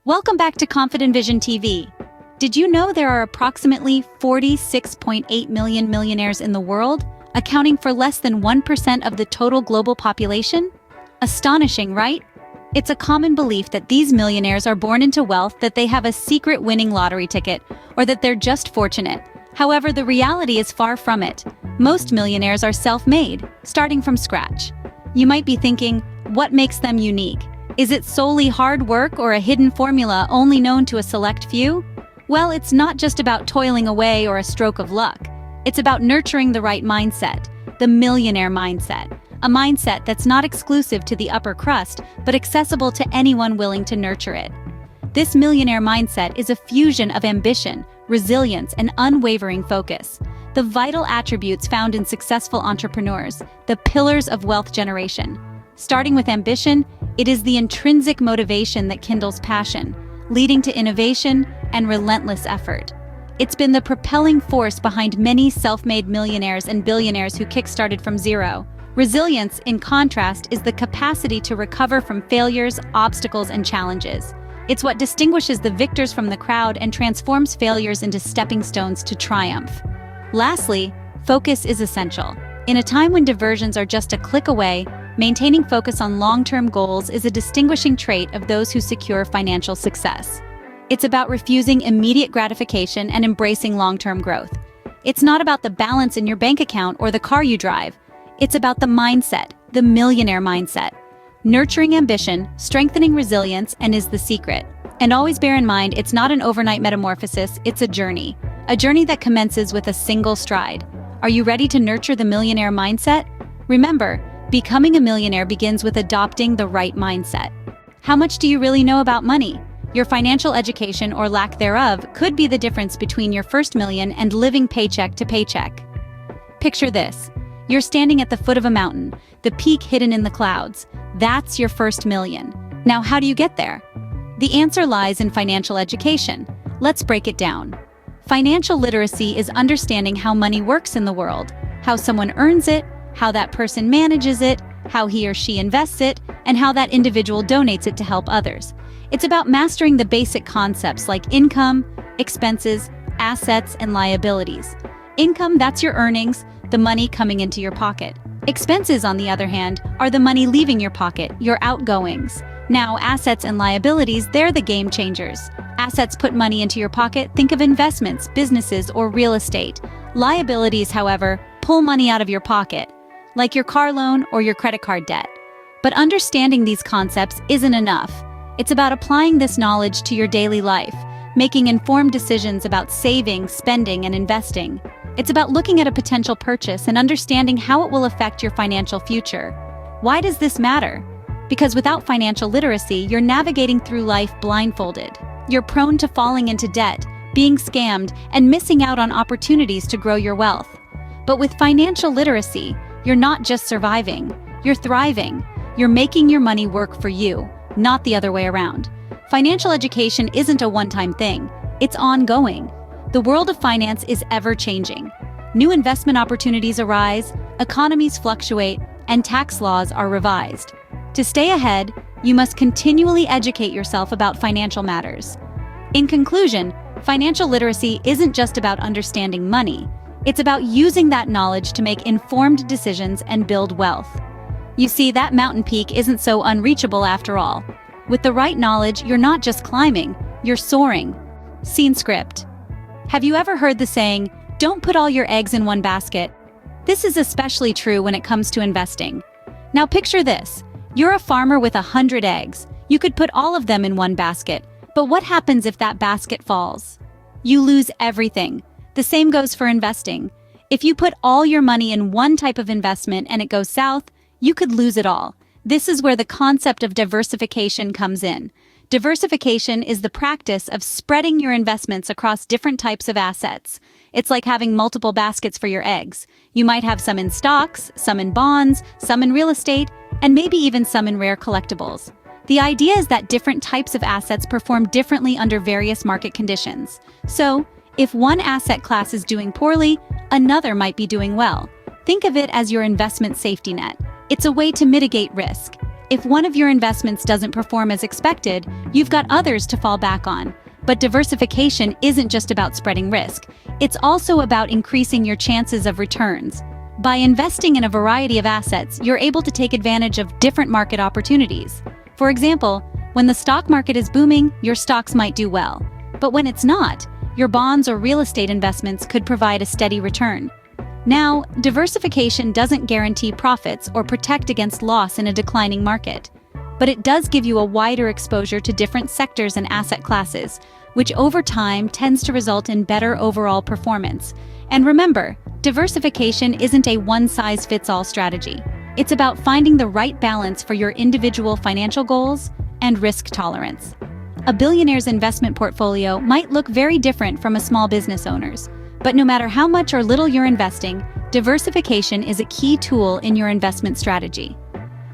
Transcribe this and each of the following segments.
Welcome back to Confident Vision TV. Did you know there are approximately 46.8 million millionaires in the world, accounting for less than 1% of the total global population? Astonishing, right? It's a common belief that these millionaires are born into wealth, that they have a secret winning lottery ticket, or that they're just fortunate. However, the reality is far from it. Most millionaires are self-made, starting from scratch. You might be thinking, what makes them unique? Is it solely hard work or a hidden formula only known to a select few? Well, it's not just about toiling away or a stroke of luck. It's about nurturing the right mindset, the millionaire mindset. A mindset that's not exclusive to the upper crust, but accessible to anyone willing to nurture it. This millionaire mindset is a fusion of ambition, resilience, and unwavering focus. The vital attributes found in successful entrepreneurs, the pillars of wealth generation. Starting with ambition, it is the intrinsic motivation that kindles passion, leading to innovation and relentless effort. It's been the propelling force behind many self-made millionaires and billionaires who kick-started from zero. Resilience, in contrast, is the capacity to recover from failures, obstacles, and challenges. It's what distinguishes the victors from the crowd and transforms failures into stepping stones to triumph. Lastly, focus is essential. In a time when diversions are just a click away, maintaining focus on long-term goals is a distinguishing trait of those who secure financial success. It's about refusing immediate gratification and embracing long-term growth. It's not about the balance in your bank account or the car you drive. It's about the mindset, the millionaire mindset. Nurturing ambition, strengthening resilience, and is the secret. And always bear in mind, it's not an overnight metamorphosis, it's a journey. A journey that commences with a single stride. Are you ready to nurture the millionaire mindset? Remember, becoming a millionaire begins with adopting the right mindset. How much do you really know about money? Your financial education or lack thereof could be the difference between your first million and living paycheck to paycheck. Picture this. You're standing at the foot of a mountain, the peak hidden in the clouds. That's your first million. Now, how do you get there? The answer lies in financial education. Let's break it down. Financial literacy is understanding how money works in the world, how someone earns it, how that person manages it, how he or she invests it, and how that individual donates it to help others. It's about mastering the basic concepts like income, expenses, assets, and liabilities. Income, that's your earnings, the money coming into your pocket. Expenses, on the other hand, are the money leaving your pocket, your outgoings. Now, assets and liabilities, they're the game changers. Assets put money into your pocket, think of investments, businesses, or real estate. Liabilities, however, pull money out of your pocket, like your car loan or your credit card debt. But understanding these concepts isn't enough. It's about applying this knowledge to your daily life, making informed decisions about saving, spending, and investing. It's about looking at a potential purchase and understanding how it will affect your financial future. Why does this matter? Because without financial literacy, you're navigating through life blindfolded. You're prone to falling into debt, being scammed, and missing out on opportunities to grow your wealth. But with financial literacy, you're not just surviving, you're thriving. You're making your money work for you, not the other way around. Financial education isn't a one-time thing, it's ongoing. The world of finance is ever-changing. New investment opportunities arise, economies fluctuate, and tax laws are revised. To stay ahead, you must continually educate yourself about financial matters. In conclusion, financial literacy isn't just about understanding money. It's about using that knowledge to make informed decisions and build wealth. You see, that mountain peak isn't so unreachable after all. With the right knowledge, you're not just climbing, you're soaring. Scene script. Have you ever heard the saying, "Don't put all your eggs in one basket"? This is especially true when it comes to investing. Now picture this. You're a farmer with 100 eggs. You could put all of them in one basket, but what happens if that basket falls? You lose everything. The same goes for investing. If you put all your money in one type of investment and it goes south, you could lose it all. This is where the concept of diversification comes in. Diversification is the practice of spreading your investments across different types of assets. It's like having multiple baskets for your eggs. You might have some in stocks, some in bonds, some in real estate, and maybe even some in rare collectibles. The idea is that different types of assets perform differently under various market conditions. So, if one asset class is doing poorly, another might be doing well. Think of it as your investment safety net. It's a way to mitigate risk. If one of your investments doesn't perform as expected, you've got others to fall back on. But diversification isn't just about spreading risk. It's also about increasing your chances of returns. By investing in a variety of assets, you're able to take advantage of different market opportunities. For example, when the stock market is booming, your stocks might do well. But when it's not, your bonds or real estate investments could provide a steady return. Now, diversification doesn't guarantee profits or protect against loss in a declining market. But it does give you a wider exposure to different sectors and asset classes, which over time tends to result in better overall performance. And remember, diversification isn't a one-size-fits-all strategy. It's about finding the right balance for your individual financial goals and risk tolerance. A billionaire's investment portfolio might look very different from a small business owner's, but no matter how much or little you're investing, diversification is a key tool in your investment strategy.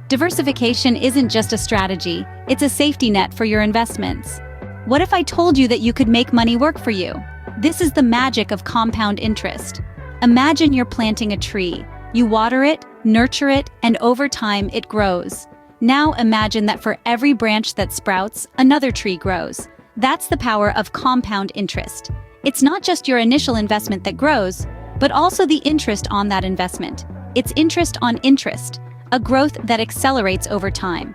Diversification isn't just a strategy, it's a safety net for your investments. What if I told you that you could make money work for you? This is the magic of compound interest. Imagine you're planting a tree. You water it, nurture it, and over time it grows. Now imagine that for every branch that sprouts, another tree grows. That's the power of compound interest. It's not just your initial investment that grows, but also the interest on that investment. It's interest on interest, a growth that accelerates over time.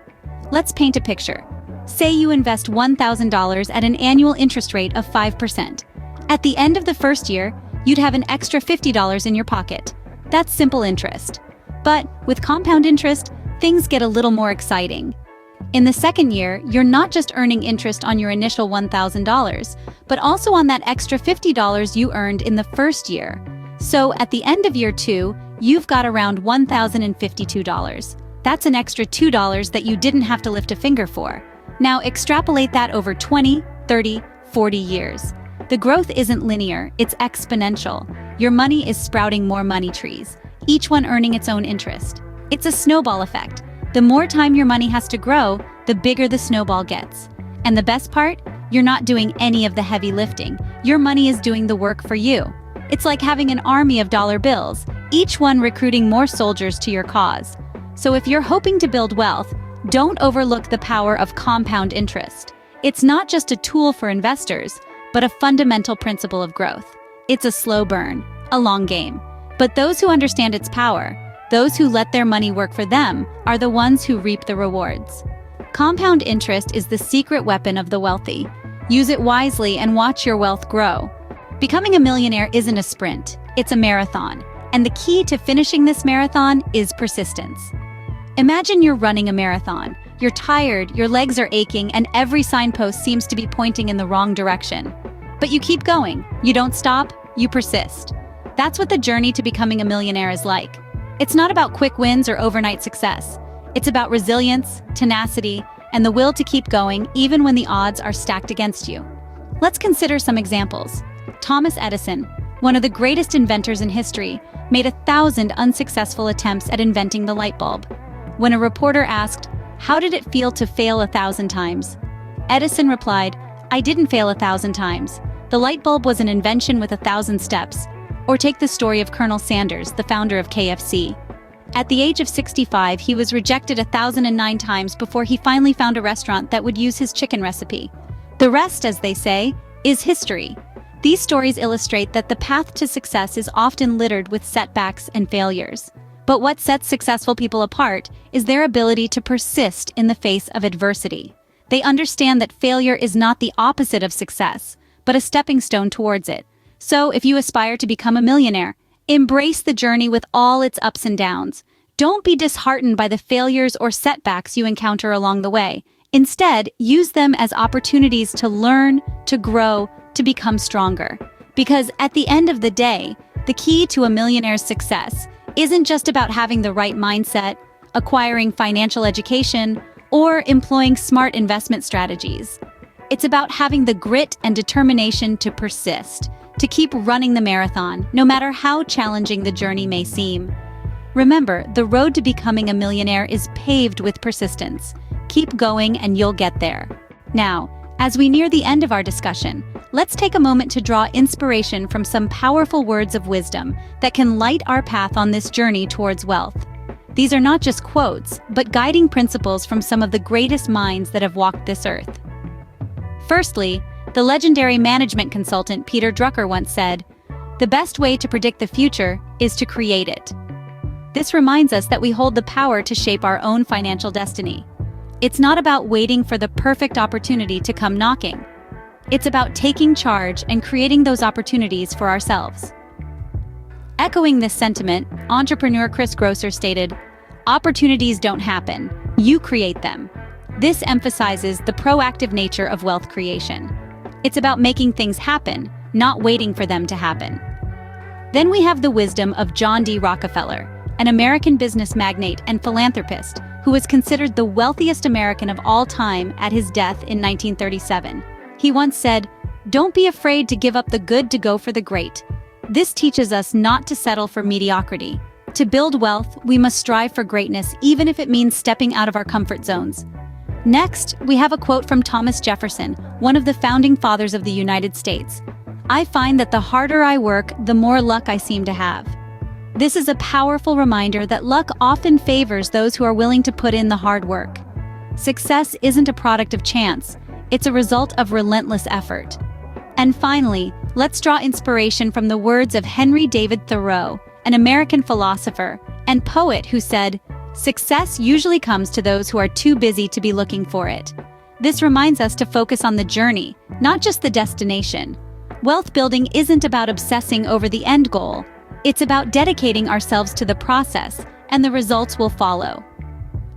Let's paint a picture. Say you invest $1,000 at an annual interest rate of 5%. At the end of the first year, you'd have an extra $50 in your pocket. That's simple interest. But with compound interest, things get a little more exciting. In the second year, you're not just earning interest on your initial $1,000, but also on that extra $50 you earned in the first year. So at the end of year 2, you've got around $1,052. That's an extra $2 that you didn't have to lift a finger for. Now extrapolate that over 20, 30, 40 years. The growth isn't linear, it's exponential. Your money is sprouting more money trees, each one earning its own interest. It's a snowball effect. The more time your money has to grow, the bigger the snowball gets. And the best part? You're not doing any of the heavy lifting. Your money is doing the work for you. It's like having an army of dollar bills, each one recruiting more soldiers to your cause. So if you're hoping to build wealth, don't overlook the power of compound interest. It's not just a tool for investors, but a fundamental principle of growth. It's a slow burn, a long game. But those who understand its power, those who let their money work for them, are the ones who reap the rewards. Compound interest is the secret weapon of the wealthy. Use it wisely and watch your wealth grow. Becoming a millionaire isn't a sprint, it's a marathon. And the key to finishing this marathon is persistence. Imagine you're running a marathon. You're tired, your legs are aching, and every signpost seems to be pointing in the wrong direction. But you keep going. You don't stop, you persist. That's what the journey to becoming a millionaire is like. It's not about quick wins or overnight success. It's about resilience, tenacity, and the will to keep going even when the odds are stacked against you. Let's consider some examples. Thomas Edison, one of the greatest inventors in history, made 1,000 unsuccessful attempts at inventing the light bulb. When a reporter asked, "How did it feel to fail 1,000 times?" Edison replied, "I didn't fail 1,000 times. The light bulb was an invention with 1,000 steps." Or take the story of Colonel Sanders, the founder of KFC. At the age of 65, he was rejected 1,009 times before he finally found a restaurant that would use his chicken recipe. The rest, as they say, is history. These stories illustrate that the path to success is often littered with setbacks and failures. But what sets successful people apart is their ability to persist in the face of adversity. They understand that failure is not the opposite of success, but a stepping stone towards it. So if you aspire to become a millionaire, embrace the journey with all its ups and downs. Don't be disheartened by the failures or setbacks you encounter along the way. Instead, use them as opportunities to learn, to grow, to become stronger. Because at the end of the day, the key to a millionaire's success isn't just about having the right mindset, acquiring financial education, or employing smart investment strategies. It's about having the grit and determination to persist, to keep running the marathon, no matter how challenging the journey may seem. Remember, the road to becoming a millionaire is paved with persistence. Keep going and you'll get there. Now, as we near the end of our discussion, let's take a moment to draw inspiration from some powerful words of wisdom that can light our path on this journey towards wealth. These are not just quotes, but guiding principles from some of the greatest minds that have walked this earth. Firstly, the legendary management consultant Peter Drucker once said, "The best way to predict the future is to create it." This reminds us that we hold the power to shape our own financial destiny. It's not about waiting for the perfect opportunity to come knocking. It's about taking charge and creating those opportunities for ourselves. Echoing this sentiment, entrepreneur Chris Grosser stated, "Opportunities don't happen, you create them." This emphasizes the proactive nature of wealth creation. It's about making things happen, not waiting for them to happen. Then we have the wisdom of John D. Rockefeller, an American business magnate and philanthropist who was considered the wealthiest American of all time at his death in 1937. He once said, "Don't be afraid to give up the good to go for the great." This teaches us not to settle for mediocrity. To build wealth, we must strive for greatness even if it means stepping out of our comfort zones. Next, we have a quote from Thomas Jefferson, one of the founding fathers of the United States. "I find that the harder I work, the more luck I seem to have." This is a powerful reminder that luck often favors those who are willing to put in the hard work. Success isn't a product of chance, it's a result of relentless effort. And finally, let's draw inspiration from the words of Henry David Thoreau, an American philosopher and poet who said, "Success usually comes to those who are too busy to be looking for it." This reminds us to focus on the journey, not just the destination. Wealth building isn't about obsessing over the end goal. It's about dedicating ourselves to the process, and the results will follow.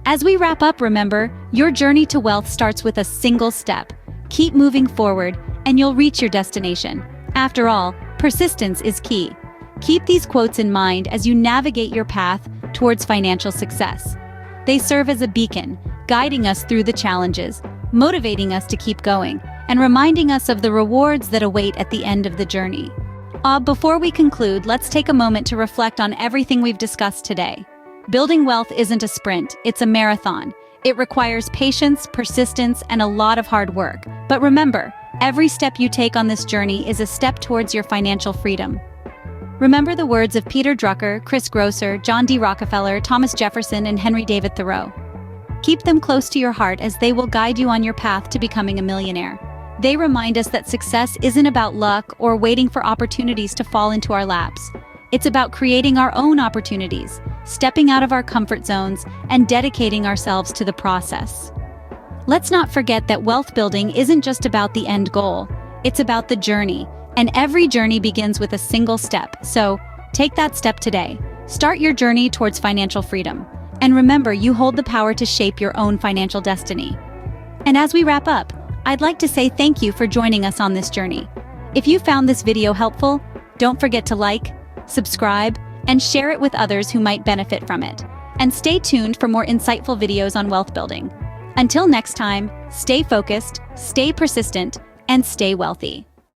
As we wrap up, remember, your journey to wealth starts with a single step. Keep moving forward, and you'll reach your destination. After all, persistence is key. Keep these quotes in mind as you navigate your path towards financial success. They serve as a beacon, guiding us through the challenges, motivating us to keep going, and reminding us of the rewards that await at the end of the journey. Before we conclude, let's take a moment to reflect on everything we've discussed today. Building wealth isn't a sprint, it's a marathon. It requires patience, persistence, and a lot of hard work. But remember, every step you take on this journey is a step towards your financial freedom. Remember the words of Peter Drucker, Chris Grosser, John D. Rockefeller, Thomas Jefferson, and Henry David Thoreau. Keep them close to your heart as they will guide you on your path to becoming a millionaire. They remind us that success isn't about luck or waiting for opportunities to fall into our laps. It's about creating our own opportunities, stepping out of our comfort zones, and dedicating ourselves to the process. Let's not forget that wealth building isn't just about the end goal. It's about the journey. And every journey begins with a single step. So, take that step today. Start your journey towards financial freedom. And remember, you hold the power to shape your own financial destiny. And as we wrap up, I'd like to say thank you for joining us on this journey. If you found this video helpful, don't forget to like, subscribe, and share it with others who might benefit from it. And stay tuned for more insightful videos on wealth building. Until next time, stay focused, stay persistent, and stay wealthy.